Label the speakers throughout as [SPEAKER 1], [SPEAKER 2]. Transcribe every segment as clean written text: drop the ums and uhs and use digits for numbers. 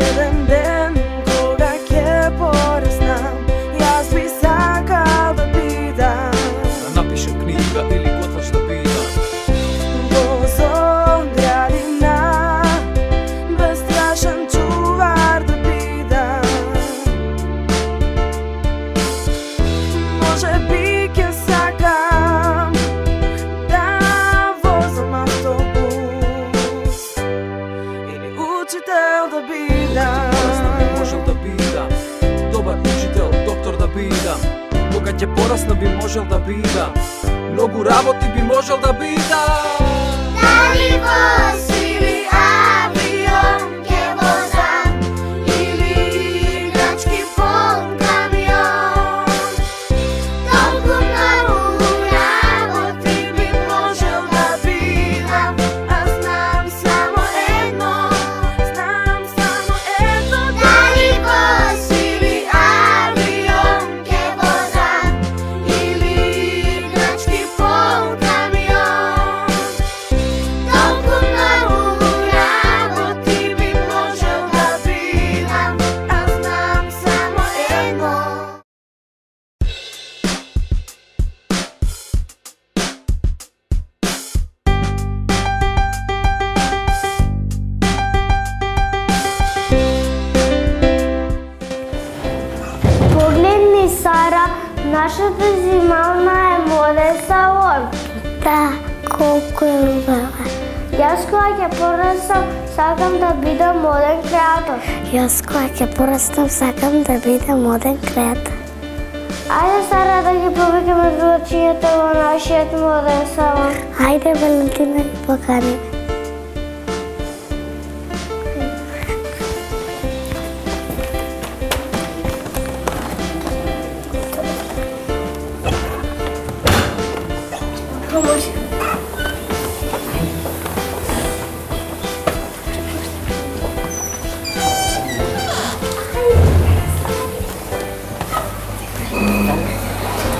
[SPEAKER 1] Еден ден кога ќе пореснам, јас би сакал да бидам.
[SPEAKER 2] Да напишам книга или готвач да бидам.
[SPEAKER 1] Возо градина, безстрашен чувар да бидам. Може би ќе сакам да возам автобус или учител да бидам.
[SPEAKER 2] Можел да бидам добар учител, доктор да бидам. Кога ќе порасна би можел да бидам. Многу работи би можел да бидам.
[SPEAKER 3] Дали воз или авион ќе возам, или играчки пол камион. Толку многу работи би можел да бидам, а знам само едно. Дали воз или авион ќе возам, или играчки пол камион. Толку многу работи би можел да бидам, а знам само едно.
[SPEAKER 4] Погледни, Сара, нашата зимална е моден салон. Да, колко е убава. Јас кога ќе порастам, сакам да бидам моден креатор. Јас кога ќе порастам, сакам да бидам моден креатор. Ајде, Сара, да ги повикаме другачињата во нашиот моден салон. Ајде, Валентина, ги поканиме.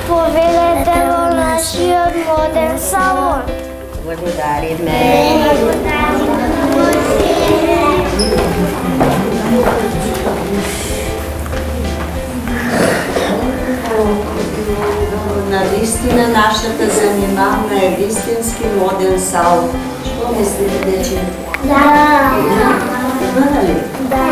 [SPEAKER 4] Поведете во нашиот моден салон.
[SPEAKER 5] Благодариме. Навистина нашата занимавна е вистински моден салон. Што мислите, дече?
[SPEAKER 4] Да.
[SPEAKER 5] Има ли?
[SPEAKER 4] Да.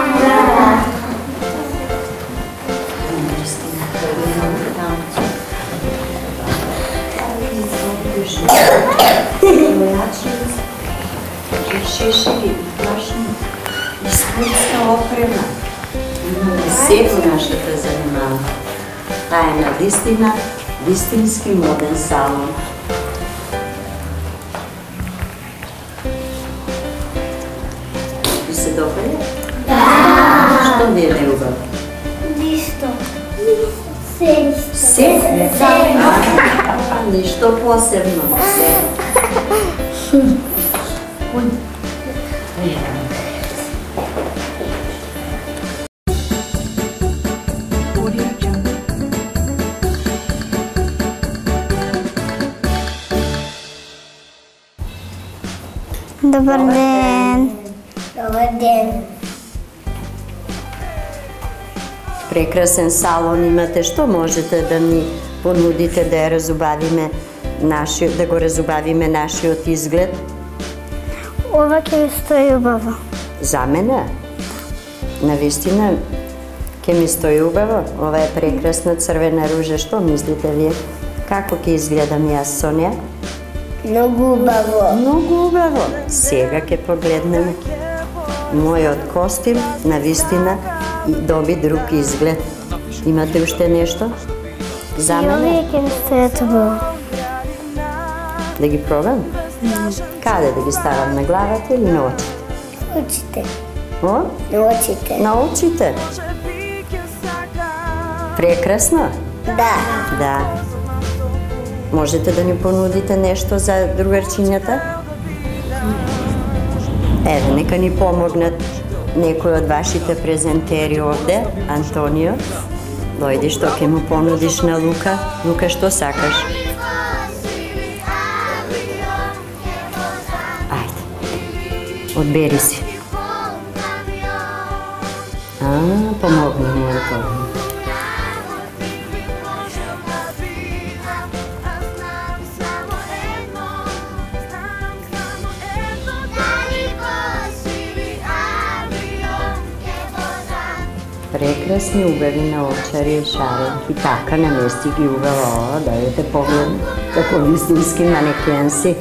[SPEAKER 5] Шешеви, плашни, изкуствена опрема. Имаме сето нашата занимава. Таа е навистина вистински моден салон. Ви се допаѓа? Да! Што ви е неубаво?
[SPEAKER 4] Ништо. Се.
[SPEAKER 5] Се? Ништо посебно. Се.
[SPEAKER 4] Добар ден. Добар ден.
[SPEAKER 5] Прекрасен салон имате. Што можете да ни понудите да ја разубавиме да го разубавиме нашиот изглед?
[SPEAKER 4] Ова ќе ви стои убаво.
[SPEAKER 5] За мене? Навистина ќе ми стои убаво. Ова е прекрасна црвена ружа. Што мислите вие? Како ќе изгледам јас со неа?
[SPEAKER 4] Многу убаво.
[SPEAKER 5] Многу убаво. Сега ќе погледнеме. Мојот костим навистина доби друг изглед. Имате уште нешто? За
[SPEAKER 4] И овие
[SPEAKER 5] мене?
[SPEAKER 4] ќе ми стојат убаво.
[SPEAKER 5] Да ги пробам? Каде да ги ставам, на главата или на очите?
[SPEAKER 4] Очите.
[SPEAKER 5] О?
[SPEAKER 4] На очите.
[SPEAKER 5] На очите? Прекрасно?
[SPEAKER 4] Да.
[SPEAKER 5] Да. Можете да ни понудите нешто за другарчињата? Еве, нека ни помогнат некој од вашите презентери овде, Антонио. Дојди, што ќе му понудиш на Лука? Лука, што сакаш? Ајде, одбери си. Помогни ми, Антон. Прекрасни убави наочари, шаренки, така намести ги убаво, дайте поглед, како вистински манекенси.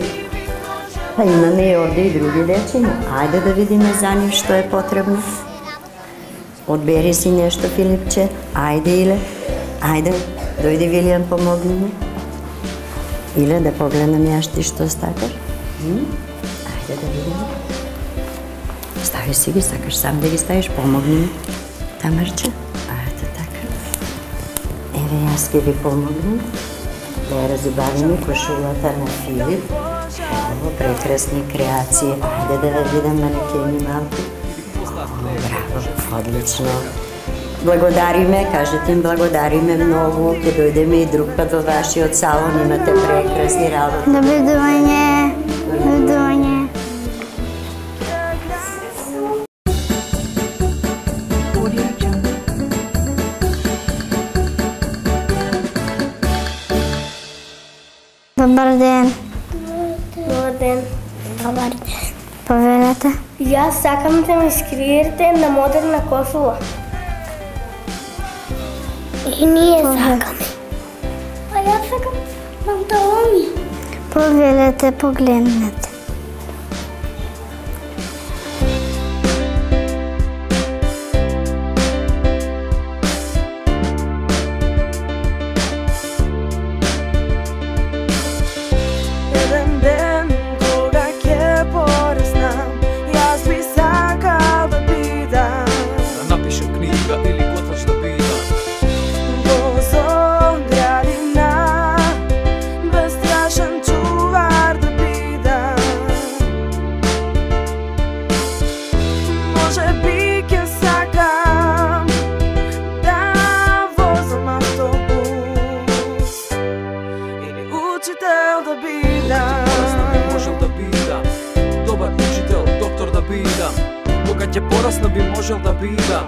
[SPEAKER 5] Па имаме и овде и други дечиња. Ајде да видиме за нив што е потребно. Одбери си нешто, Филипче. Ајде, Иле. Ајде, дојди, Вилијан, помогни ми. Иле, да погледнам јас ти што стакаш. Ајде да видиме. Стави си ги, сакаш сам да ги ставиш, помогни ми. Тамарче, ајде така. Еве, јас ќе ви помогнам. Да ја разубавиме кошулата на Филип. Evo, prekrasni kreacije. Ajde da vidim manekeni malko. Bravo, odlično. Благодари ме, кажете им благодари ме много. Ке дойдеме и друг път във вашиот салон. Имате прекрасни работи.
[SPEAKER 4] Довидување. Довидување. Добар ден.
[SPEAKER 6] Добар ден.
[SPEAKER 4] Добар ден. Повелете.
[SPEAKER 6] Јас сакам да ми скриете на модерна кошула.
[SPEAKER 4] И ние сакаме.
[SPEAKER 6] А јас сакам панталони.
[SPEAKER 4] Повелете, погледнете.
[SPEAKER 1] Еден ден, кога ќе пореснам, јас би сакал да бидам
[SPEAKER 2] Да напишем книга или готвач да бидам.
[SPEAKER 1] возо градина, безстрашен чувар да бидам. Може би ќе сакам да возам автобус или учител да бидам.
[SPEAKER 2] Порасна би можел да бидам добар учител, доктор да бидам. Кога ќе порасна би можел да бидам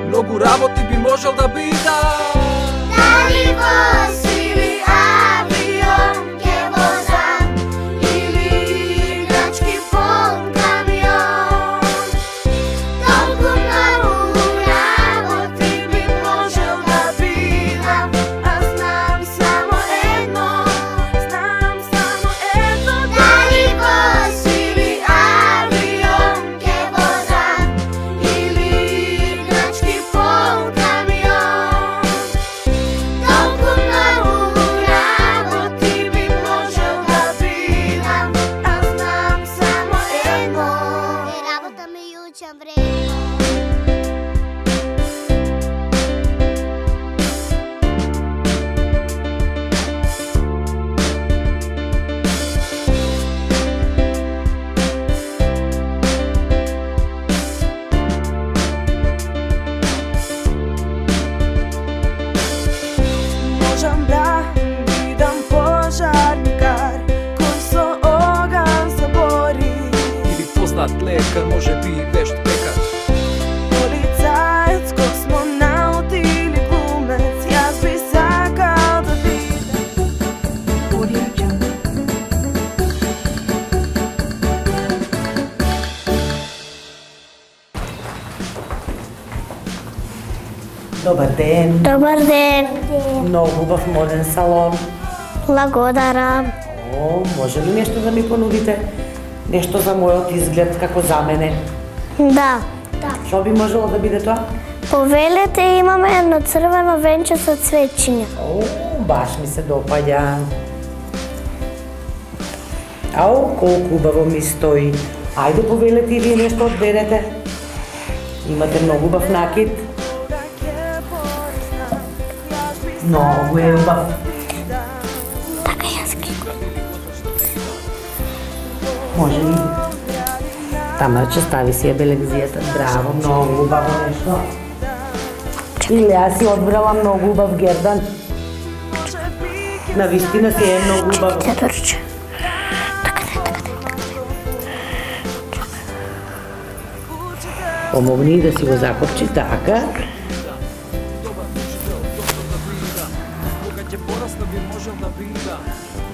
[SPEAKER 2] многу работи би можел да бидам.
[SPEAKER 3] Дали воз или авион ќе возам, или играчки полн камион. Толку многу работи би можел да бидам, а знам само едно. Дали воз или авион ќе возам, или играчки полн камион. Толку многу работи би можел да бидам, а знам само едно. Работа ми учам вредно.
[SPEAKER 1] Можам да бидам пожарникар, кој со оган се бори.
[SPEAKER 2] Или познат лекар, може би и вешт пекар.
[SPEAKER 1] Полицаец, космонаут или глумец, јас би сакал да бидам.
[SPEAKER 7] Добар ден.
[SPEAKER 4] Добар ден.
[SPEAKER 7] Много хубав моден салон.
[SPEAKER 4] Благодарам.
[SPEAKER 7] О, може ли нешто да ми понудите? Нешто за мојот изглед како за мене?
[SPEAKER 4] Да.
[SPEAKER 7] Што би можело да биде тоа?
[SPEAKER 4] Повелете, имаме едно црвено венче со цвечиња.
[SPEAKER 7] О, баш ми се допаѓа. Ау, колку убаво ми стои. Ајде, повелете и вие нешто одберете. Имате многу убав накид. Многу е убав.
[SPEAKER 4] Така јас ги.
[SPEAKER 7] Може ли? Тамарче, стави си ја белегзијата. Браво, многу убаво нешто. Или јас си одбрала многу убав гердан. Навистина си е многу убаво.
[SPEAKER 4] Теодорче.
[SPEAKER 7] Помогни и да си го закопчи така.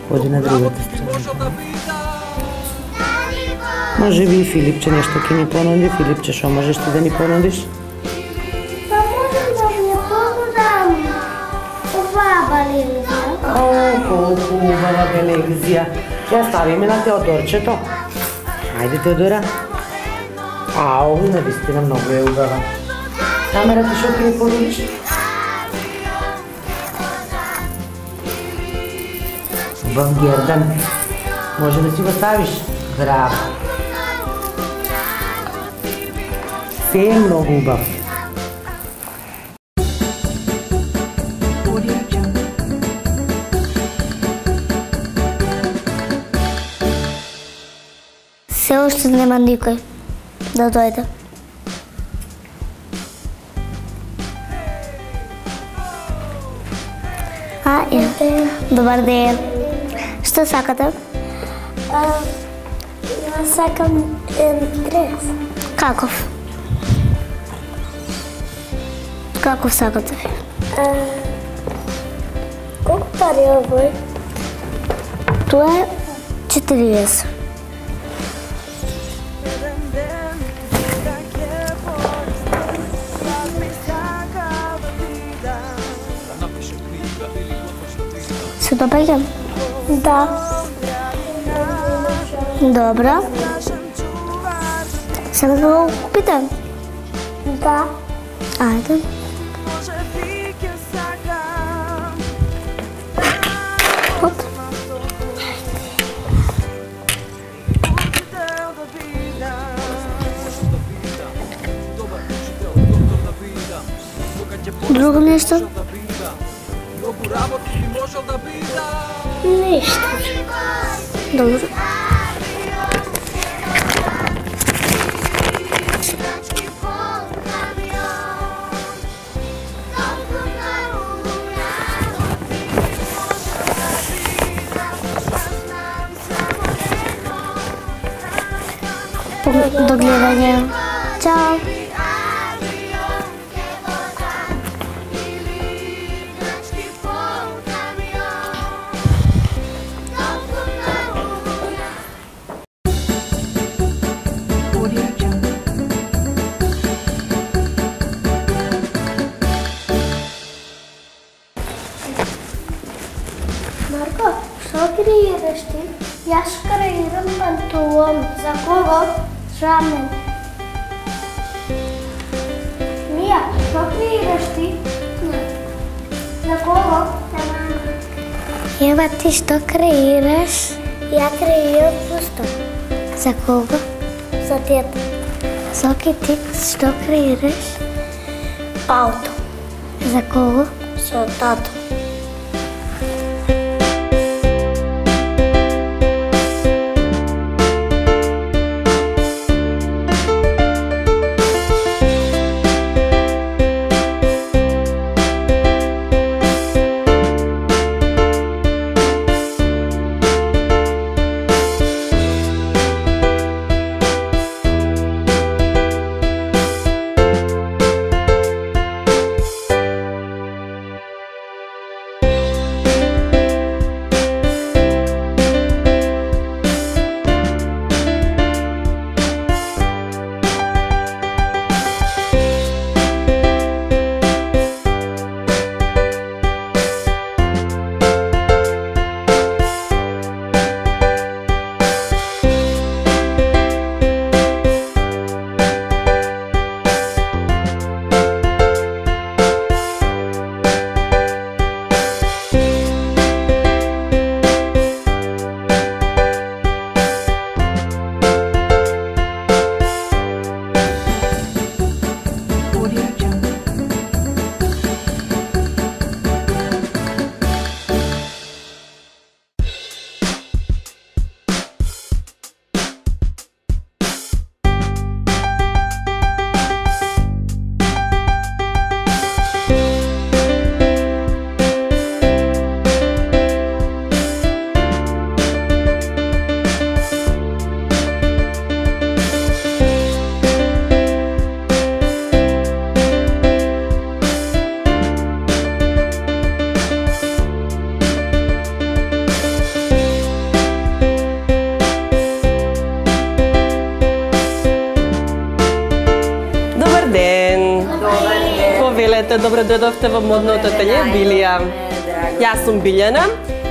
[SPEAKER 7] Ходи на другата страна. Може би и Филипче нещо ке ни понуди. Филипче, шо можеш ти да ни понудиш?
[SPEAKER 4] Па можем да ви понудам оваа балигзија.
[SPEAKER 7] О, колко убава белегзија. Ќе ја ставиме на Теодорчето. Ајде, Теодора. Ау, навистина многу е убава. Камерата шо ке ни понудиш? Убав гердан. Може да си го ставиш? Браво. Се е многу убав.
[SPEAKER 4] Се уште нема никој да дојде. Добар ден. Што сакате?
[SPEAKER 6] Ја сакам дрес.
[SPEAKER 4] Каков? Каков сакате?
[SPEAKER 6] Колку пари е овој?
[SPEAKER 4] Тоа е 40. Се допаѓам?
[SPEAKER 6] Да.
[SPEAKER 4] Добро. Сега да го купите?
[SPEAKER 6] Да.
[SPEAKER 4] Ајде. Оп. Друго нешто?
[SPEAKER 6] Ништо.
[SPEAKER 4] Добро. До гледање. Чао.
[SPEAKER 6] Марко, што креираш ти? Јас креирам панталон. За кого? За мен. Мија, што креираш ти? За кого? За мама.
[SPEAKER 4] Ева, ти што креираш?
[SPEAKER 6] Ја креирам пусто.
[SPEAKER 4] За кого?
[SPEAKER 6] За тета.
[SPEAKER 4] Соки, ти што креираш?
[SPEAKER 6] Ауто.
[SPEAKER 4] За кого?
[SPEAKER 6] За тато.
[SPEAKER 8] Здравейте, добре дојдовте во модното ателје Билија. Јас сум Билјана.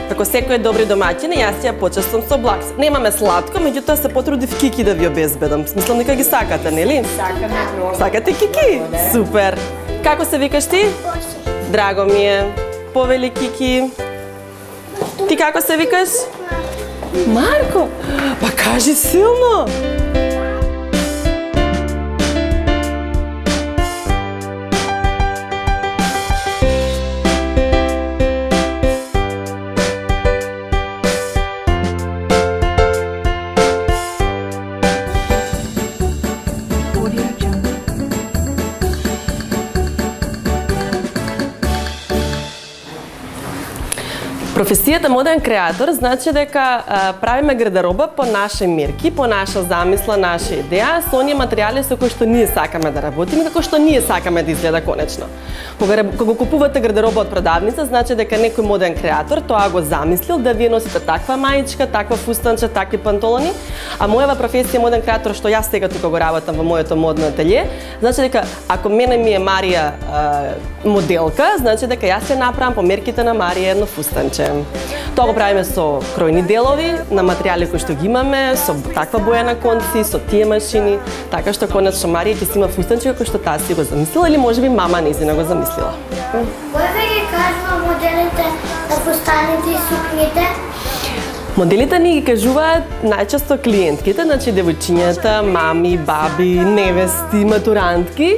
[SPEAKER 8] Како секој добри домаќини, јас ја почестам со блакс. Немаме сладко, меѓутоа се потрудив кики да ви обезбедам. Мислам дека ги сакате, нели?
[SPEAKER 6] Сакаме многу.
[SPEAKER 8] Сакате кики? Супер. Како се викаш ти? Драго ми е. Повели кики. Ти како се викаш? Марко. Па кажи силно. Професијата моден креатор значи дека правиме гардероба по наши мерки, по наша замисла, наша идеја, со оние материјали со кои што ние сакаме да работиме, како што ние сакаме да изгледа конечно. Кога купувате гардероба од продавница, значи дека некој моден креатор тоа го замислил да вие носите таква маичка, таква фустанче, такви пантолони, а мојава професија моден креатор што јас сега тука го работам во моето модно ателје, значи дека ако мене ми е Марија моделка, значи дека јас ја направам по мерките на Марија едно фустанче. Тоа го правиме со кројни делови, на материјали кои што ги имаме, со таква боја на конци, со тие машини, така што конечно Марија ќе си има фустанче како што таа си го замислила или можеби мама нејзина го замислила.
[SPEAKER 6] Кој ве ги кажува моделите на фустаните и сукните?
[SPEAKER 8] Моделите ни ги кажуваат најчесто клиентките, значи девојчињата, мами, баби, невести, матурантки,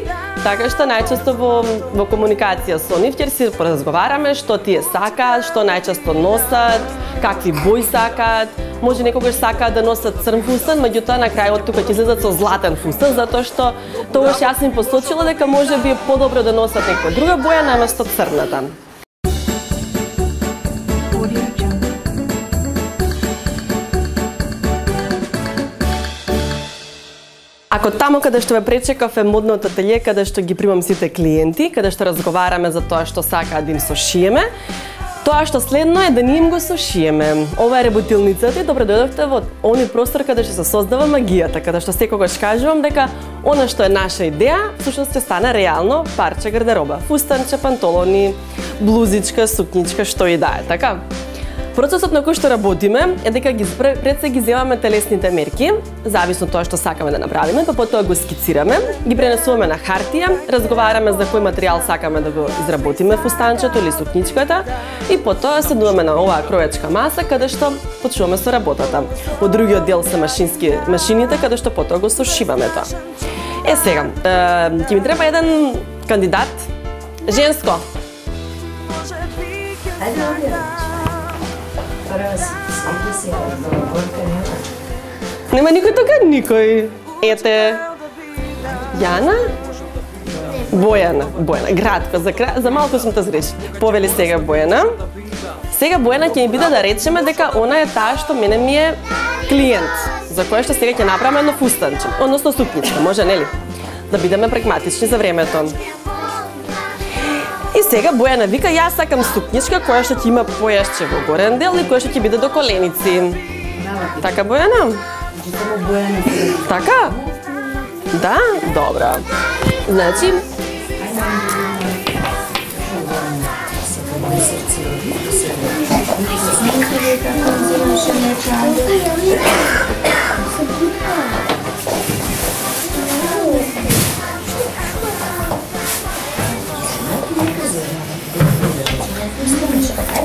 [SPEAKER 8] така што најчесто во комуникација со нив ќе си поразговараме што тие сакаат, што најчесто носат, какви бои сакаат. Може некогаш сакаат да носат црн фустан, меѓутоа на крајот тука ќе излезат со златен фустан, затоа што тогаш јас им посочила дека можеби е подобро да носат некоја друга боја наместо црната. Ако таму каде што ве пречекав е модното ателје, каде што ги примам сите клиенти, каде што разговараме за тоа што сакаат да им сошиеме, тоа што следно е да ние им го сошиеме. Ова е работилницата и добре дојдовте во оној простор каде што се создава магијата, каде што секогаш кажувам дека она што е наша идеја, всушност ќе стане реално парче гардероба. Фустанче, пантолони, блузичка, сукничка, што и да е, така? Процесот на кој што работиме е дека пред се ги земаме телесните мерки, зависно тоа што сакаме да направиме, па потоа го скицираме, ги пренесуваме на хартија, разговараме за кој материјал сакаме да го изработиме фустанчето или сукничката и потоа седуваме на оваа кројачка маса каде што почнуваме со работата. Во другиот дел се машините каде што потоа го сушиваме тоа. Сега, ќе ми треба еден кандидат женско. Нема никој тука? Никој. Ете. Јана? Бојана. Гратко, за малку сум те згрешила. Повели сега Бојана. Сега Бојана ќе ми биде да речеме дека она е таа што мене ми е клиент, за која што сега ќе направиме едно фустанче, односно сукничка, може нели? Да бидеме прагматични за времето. И сега Бојана вика, јас сакам сукничка која што ќе има појасче во горен дел и која што ќе биде до коленици. Така, Бојана? Така? Да? Добро. Значи...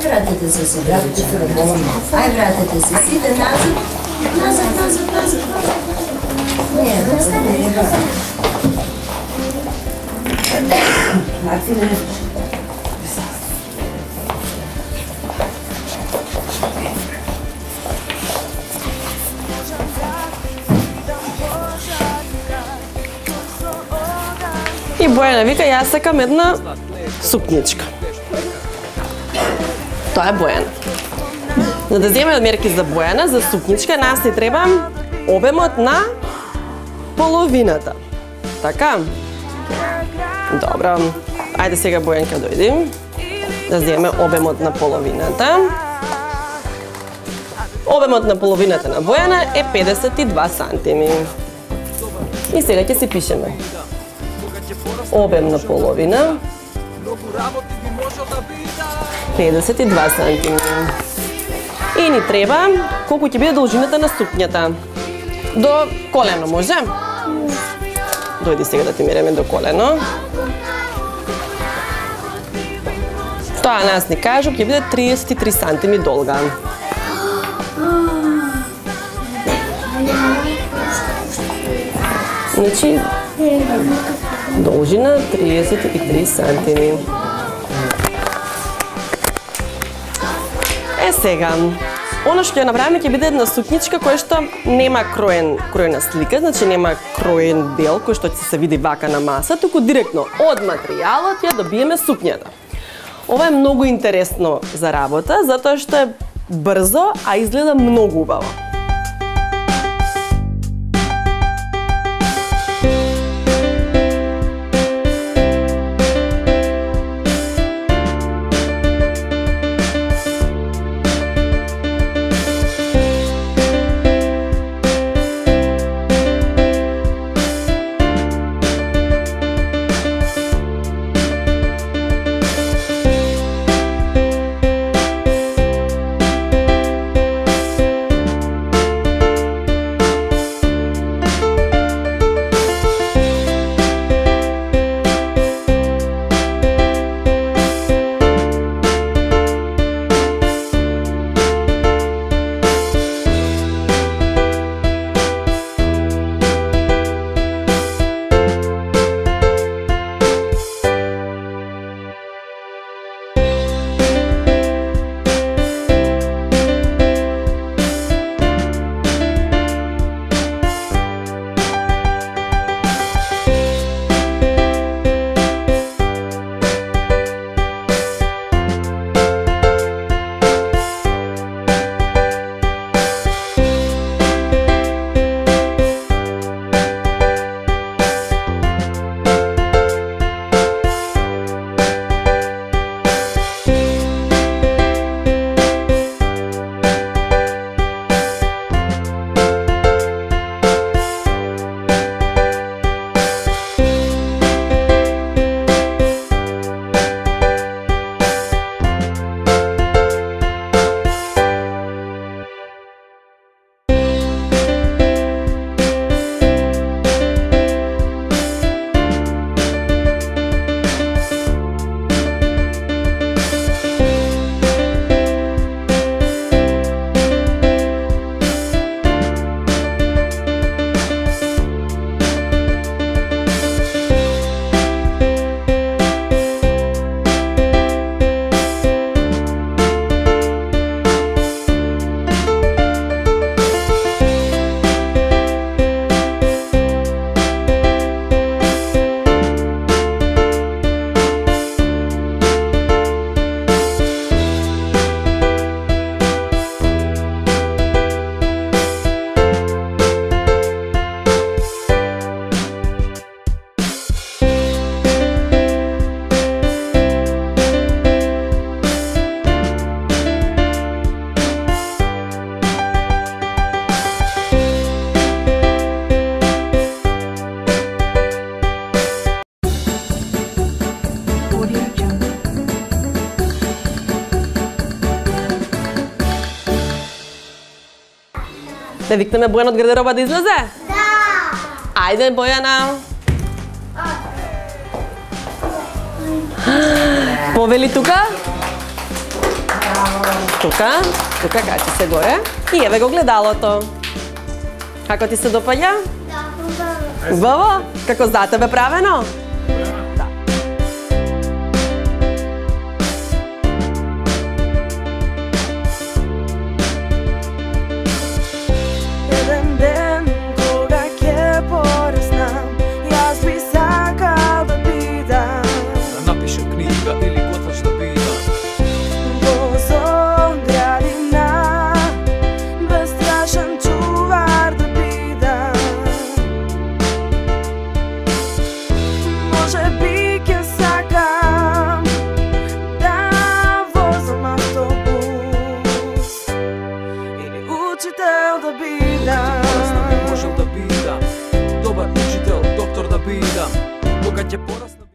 [SPEAKER 5] Вратете се си, вратете се да болам. Ај, вратете се си, да назад. Не, Мартине.
[SPEAKER 8] И Бојана вика, јас сакам една сукничка. Тоа е Бојана. За да земеме мерки за Бојана, за сукничка, нас ни треба обемот на половината. Така? Добро. Ајде сега Бојанка дојди. Да земеме обемот на половината. Обемот на половината на Бојана е 52 сантими. И сега ќе си пишеме. Обем на половина
[SPEAKER 2] Многу работи би можел да бидам.
[SPEAKER 8] 52 сантими. И ни треба колку ќе биде должината на сукњата. До колено може? Дојди сега да ти мериме до колено. Тоа нас ни кажу ќе биде 33 сантими долга. Значи, должина 33 сантими. Сега, оно што ќе направиме ќе биде една сукњичка која што нема кроена слика, значи нема кроен дел кој што ќе се види вака на маса, туку директно од материјалот ја добиеме сукњата. Ова е многу интересно за работа, затоа што е брзо, а изгледа многу убаво. Да викнеме Бојана од гардероба да излезе?
[SPEAKER 3] Да!
[SPEAKER 8] Ајде, Бојана! Повели тука? Тука качи се горе. И еве го гледалото. Како ти се допаѓа?
[SPEAKER 3] Да,
[SPEAKER 8] Убаво? Како за тебе правено?
[SPEAKER 1] Еден ден кога ќе пораснам, јас би сакал да бидам
[SPEAKER 2] Да напишам книга или готвач да бидам.
[SPEAKER 1] возон градина, бестрашен чувар да бидам. Може би ќе сакам да возам автобус или учител да бидам.
[SPEAKER 2] Порасна би можел да бидам. Добар учител, доктор да бидам. Кога ќе порасна